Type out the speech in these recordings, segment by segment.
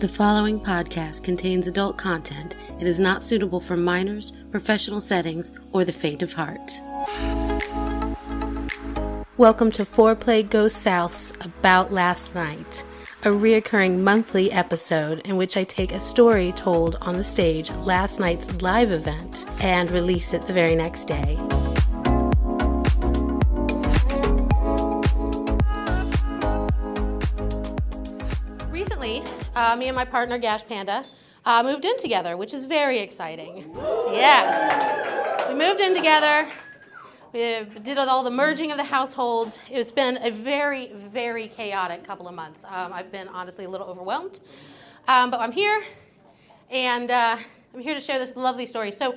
The following podcast contains adult content. It is not suitable for minors, professional settings, or the faint of heart. Welcome to FOREPLAY Goes South's About Last Night, a reoccurring monthly episode in which I take a story told on the stage last night's live event and release it the very next day. Recently, me and my partner, Gash Panda, moved in together, which is very exciting. Yes. We moved in together. We did all the merging of the households. It's been a very, very chaotic couple of months. I've been honestly a little overwhelmed. But I'm here, and I'm here to share this lovely story. So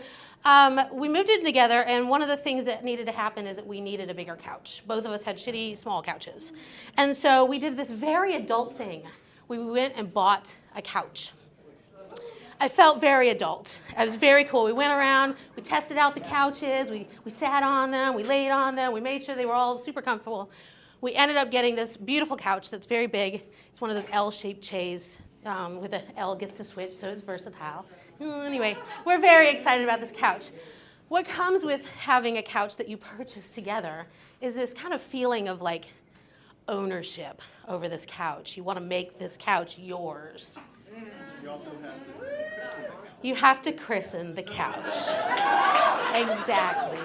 we moved in together, and one of the things that needed to happen is that we needed a bigger couch. Both of us had shitty, small couches. And so we did this very adult thing. We went and bought a couch. I felt very adult. It was very cool. We went around, we tested out the couches, we sat on them, we laid on them, we made sure they were all super comfortable. We ended up getting this beautiful couch that's very big. It's one of those L-shaped chairs with an L gets to switch, so it's versatile. Anyway, we're very excited about this couch. What comes with having a couch that you purchase together is this kind of feeling of like ownership over this couch. You want to make this couch yours. You have to christen the couch. Exactly.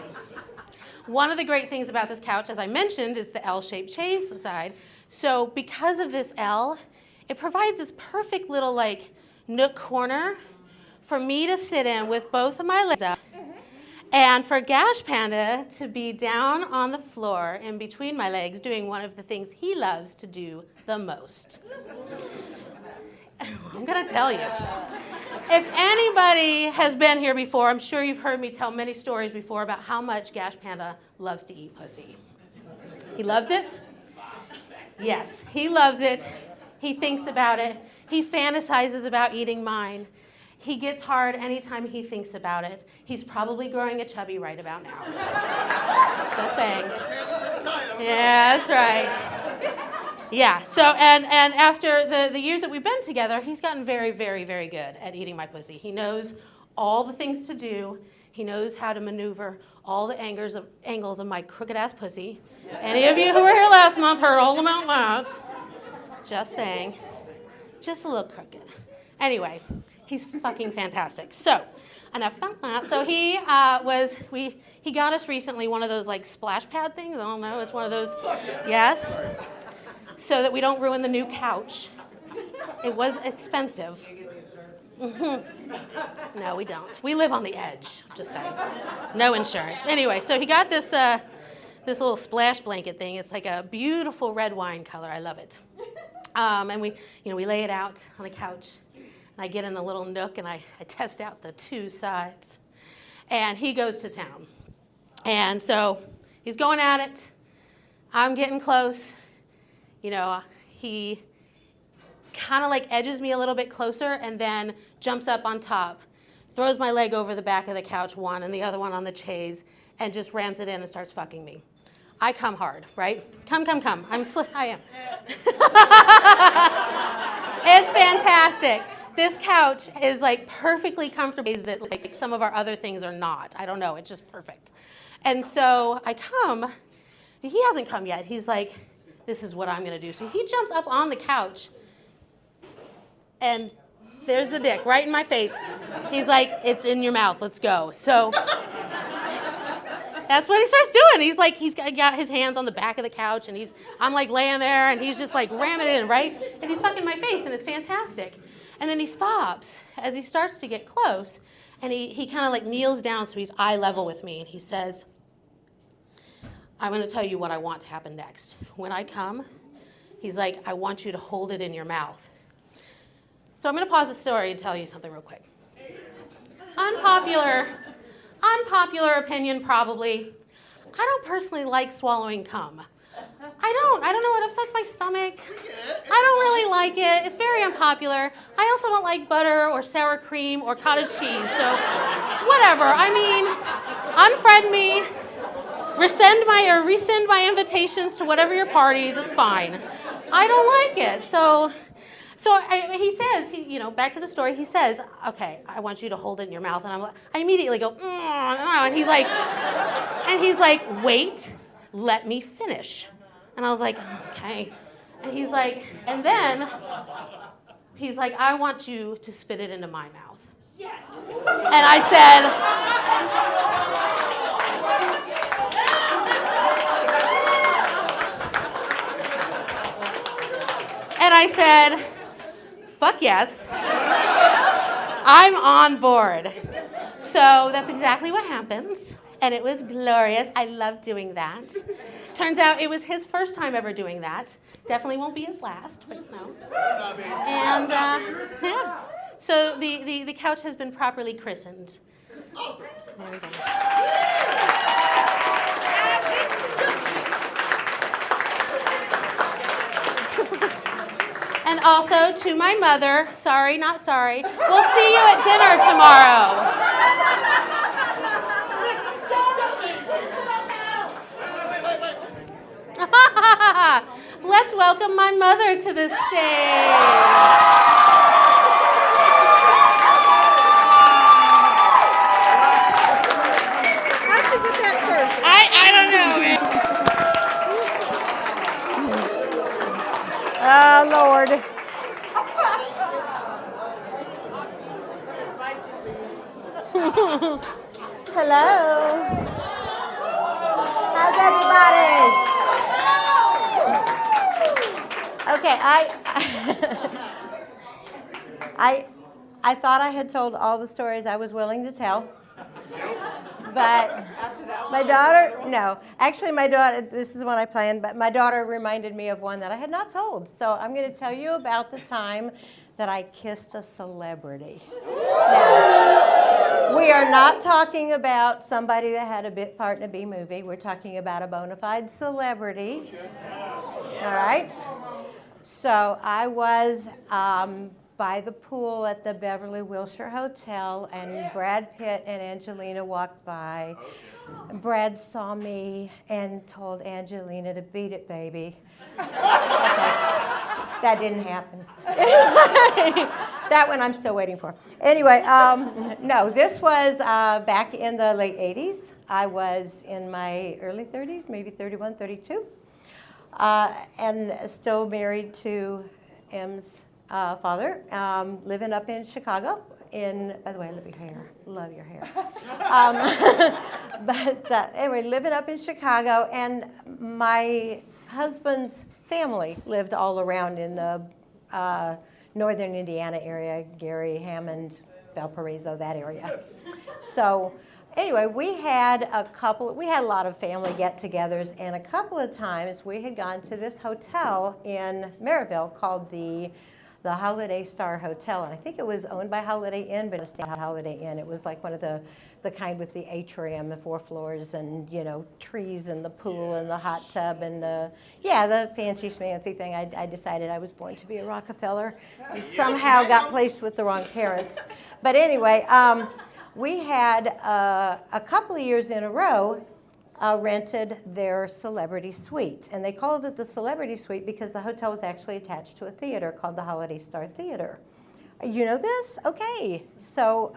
One of the great things about this couch, as I mentioned, is the L-shaped chaise side. So because of this L, it provides this perfect little like nook corner for me to sit in with both of my legs up, and for Gash Panda to be down on the floor in between my legs doing one of the things he loves to do the most. I'm going to tell you. If anybody has been here before, I'm sure you've heard me tell many stories before about how much Gash Panda loves to eat pussy. He loves it. Yes, he loves it. He thinks about it. He fantasizes about eating mine. He gets hard anytime he thinks about it. He's probably growing a chubby right about now. Just saying. Yeah, that's right. Yeah, so, and after the years that we've been together, he's gotten very, very, very good at eating my pussy. He knows all the things to do. He knows how to maneuver all the angles of my crooked-ass pussy. Any of you who were here last month heard all about that. Just saying. Just a little crooked. Anyway, he's fucking fantastic. So, enough about that. So he got us recently one of those like splash pad things. I don't know, it's one of those, yes, so that we don't ruin the new couch. It was expensive. No, we don't. We live on the edge, just saying. No insurance. Anyway, so he got this little splash blanket thing. It's like a beautiful red wine color. I love it. And we lay it out on the couch. I get in the little nook and I test out the two sides. And he goes to town. And so he's going at it. I'm getting close. He kind of like edges me a little bit closer and then jumps up on top, throws my leg over the back of the couch, one, and the other one on the chaise, and just rams it in and starts fucking me. I come hard, right? Come. I am. It's fantastic. This couch is like perfectly comfortable that like some of our other things are not. I don't know, it's just perfect. And so I come, he hasn't come yet. He's like, this is what I'm gonna do. So he jumps up on the couch and there's the dick right in my face. He's like, it's in your mouth, let's go. So that's what he starts doing. He's like, he's got his hands on the back of the couch and I'm like laying there and he's just like ramming it in, right? And he's fucking my face and it's fantastic. And then he stops as he starts to get close, and he kind of like kneels down so he's eye level with me, and he says, I'm going to tell you what I want to happen next. When I come, he's like, I want you to hold it in your mouth. So I'm going to pause the story and tell you something real quick. Unpopular opinion probably. I don't personally like swallowing cum. I don't know, it upsets my stomach. I don't really like it. It's very unpopular. I also don't like butter or sour cream or cottage cheese, so whatever. I mean, unfriend me, rescind my invitations to whatever your parties, it's fine. I don't like it. So he says, back to the story, he says, okay, I want you to hold it in your mouth. And I immediately go, and he's like, wait, let me finish. And I was like, okay. And he's like, and then he's like, I want you to spit it into my mouth. Yes. And I said, fuck yes. I'm on board. So that's exactly what happens. And it was glorious. I love doing that. Turns out it was his first time ever doing that. Definitely won't be his last, but And yeah. So the couch has been properly christened. Awesome. There we go. And also to my mother, sorry, not sorry. We'll see you at dinner tomorrow. Let's welcome my mother to the stage. How'd you get that first? I don't know, man. Oh, Lord. Hello. How's everybody? Okay, I thought I had told all the stories I was willing to tell. But my daughter, this is one I planned, but my daughter reminded me of one that I had not told. So I'm going to tell you about the time that I kissed a celebrity. Now, we are not talking about somebody that had a bit part in a B movie. We're talking about a bona fide celebrity. All right? So I was by the pool at the Beverly Wilshire Hotel, and Brad Pitt and Angelina walked by. Brad saw me and told Angelina to beat it, baby. Okay. That didn't happen. That one I'm still waiting for. Anyway, no, this was back in the late 80s. I was in my early 30s, maybe 31, 32. And still married to M's father, living up in Chicago. By the way, I love your hair. Love your hair. But anyway, living up in Chicago, and my husband's family lived all around in the northern Indiana area, Gary, Hammond, Valparaiso, that area. So anyway, we had a lot of family get-togethers, and a couple of times we had gone to this hotel in Maryville called the Holiday Star Hotel, and I think it was owned by Holiday Inn, but it was Holiday Inn. It was like one of the kind with the atrium, the 4 floors, and trees and the pool and the hot tub and the fancy schmancy thing. I decided I was born to be a Rockefeller, and somehow got placed with the wrong parents. But anyway, we had a couple of years in a row rented their celebrity suite. And they called it the celebrity suite because the hotel was actually attached to a theater called the Holiday Star Theater. You know this? Okay. So,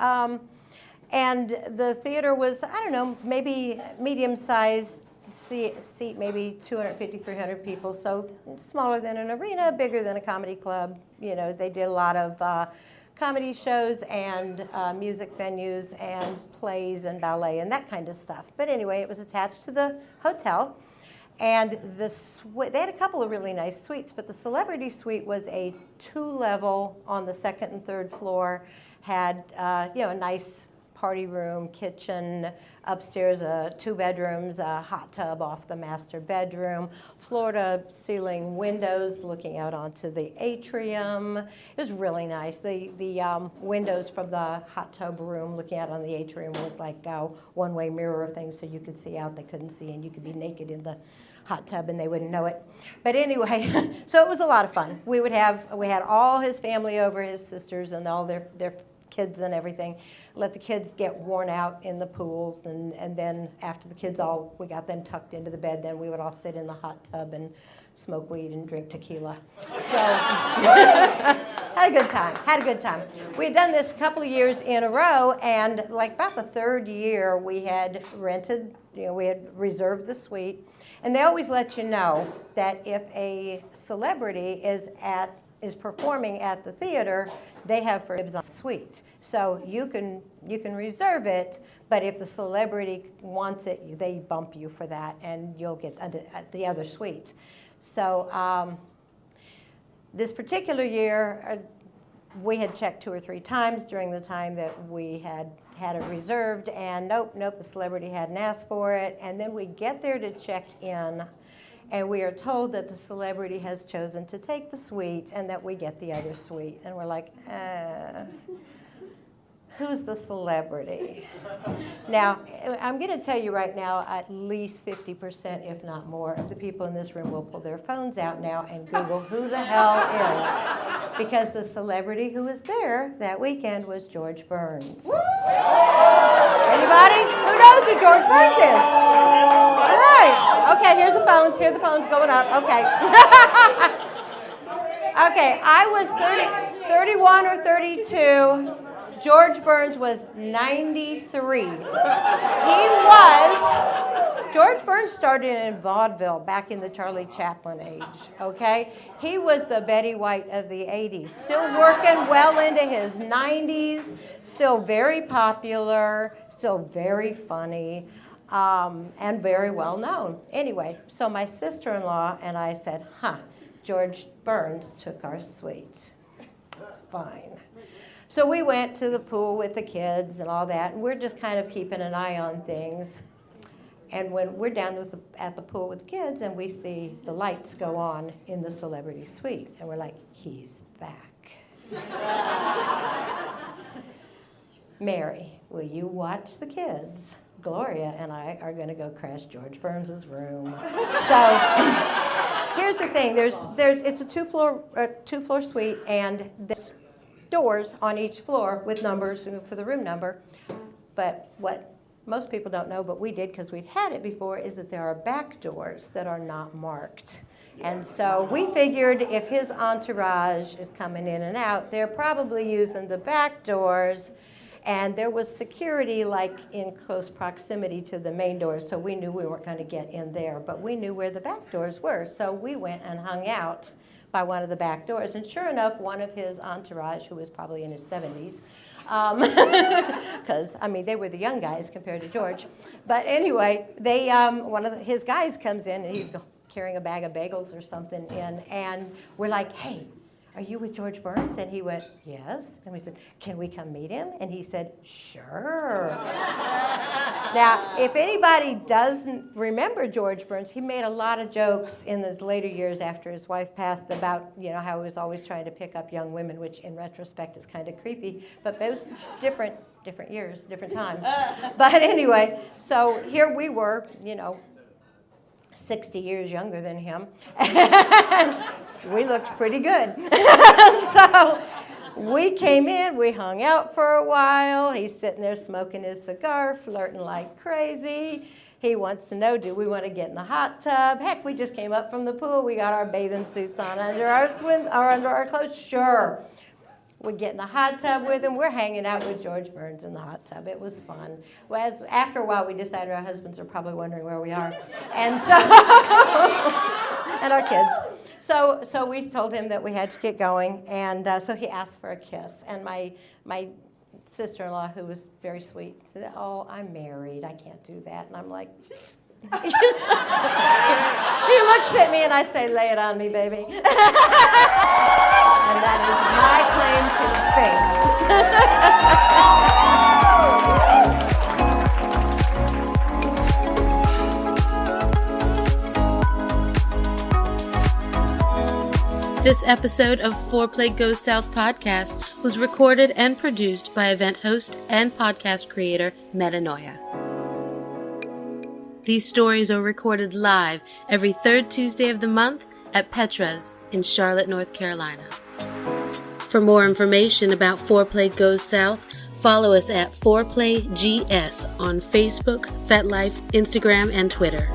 and the theater was, I don't know, maybe medium-sized seat, maybe 250, 300 people. So smaller than an arena, bigger than a comedy club. They did a lot of comedy shows and music venues and plays and ballet and that kind of stuff. But anyway, it was attached to the hotel, and they had a couple of really nice suites, but the celebrity suite was a 2-level on the 2nd and 3rd floor, had a nice party room, kitchen, upstairs 2 bedrooms, a hot tub off the master bedroom, floor-to-ceiling windows looking out onto the atrium. It was really nice. The windows from the hot tub room looking out on the atrium looked like a one-way mirror thing, so you could see out, they couldn't see, and you could be naked in the hot tub and they wouldn't know it. But anyway, so it was a lot of fun. We had all his family over, his sisters and all their kids and everything. Let the kids get worn out in the pools, and then after the kids we got them tucked into the bed, then we would all sit in the hot tub and smoke weed and drink tequila. So Had a good time. We had done this a couple of years in a row, and like about the third year, we had rented, we had reserved the suite. And they always let you know that if a celebrity is performing at the theater, they have dibs on the suite. So you can reserve it, but if the celebrity wants it, they bump you for that, and you'll get the other suite. So this particular year, we had checked 2 or 3 times during the time that we had it reserved, and nope, the celebrity hadn't asked for it. And then we get there to check in, and we are told that the celebrity has chosen to take the suite and that we get the other suite. And we're like, who's the celebrity? Now, I'm going to tell you right now, at least 50%, if not more, of the people in this room will pull their phones out now and Google who the hell is. Because the celebrity who was there that weekend was George Burns. Anybody? Who knows who George Burns is? All right. Okay, here's the phones. Here are the phones going up. Okay. Okay, I was 31 or 32. George Burns was 93. George Burns started in vaudeville back in the Charlie Chaplin age, okay? He was the Betty White of the 80s, still working well into his 90s, still very popular, still very funny, and very well known. Anyway, so my sister-in-law and I said, George Burns took our suite. Fine. So we went to the pool with the kids and all that, and we're just kind of keeping an eye on things. And when we're down at the pool with the kids, and we see the lights go on in the celebrity suite, and we're like, he's back. Mary, will you watch the kids? Gloria and I are going to go crash George Burns' room. So here's the thing: it's a two-floor suite, and there's doors on each floor with numbers for the room number. But what most people don't know, but we did because we'd had it before, is that there are back doors that are not marked. And so we figured if his entourage is coming in and out, they're probably using the back doors. And there was security like in close proximity to the main doors, so we knew we weren't going to get in there. But we knew where the back doors were, so we went and hung out by one of the back doors. And sure enough, one of his entourage, who was probably in his 70s, because they were the young guys compared to George. But anyway, one of his guys comes in, and he's carrying a bag of bagels or something in, and we're like, hey, are you with George Burns? And he went, yes. And we said, can we come meet him? And he said, sure. Now, if anybody doesn't remember George Burns, he made a lot of jokes in his later years after his wife passed about, how he was always trying to pick up young women, which in retrospect is kind of creepy. But it was different years, different times. But anyway, so here we were, 60 years younger than him. And we looked pretty good. So we came in, we hung out for a while. He's sitting there smoking his cigar, flirting like crazy. He wants to know, do we want to get in the hot tub? Heck, we just came up from the pool. We got our bathing suits on under our clothes. Sure. We get in the hot tub with him. We're hanging out with George Burns in the hot tub. It was fun. Well, after a while, we decided our husbands are probably wondering where we are, and so and our kids. So we told him that we had to get going, and so he asked for a kiss. And my sister-in-law, who was very sweet, said, "Oh, I'm married. I can't do that." And I'm like. He looks at me and I say, lay it on me, baby. And that is my claim to fame. This episode of FOREPLAY Goes South podcast was recorded and produced by event host and podcast creator Metanoia. These stories are recorded live every third Tuesday of the month at Petra's in Charlotte, North Carolina. For more information about FOREPLAY Goes South, follow us at FOREPLAY GS on Facebook, FetLife, Instagram, and Twitter.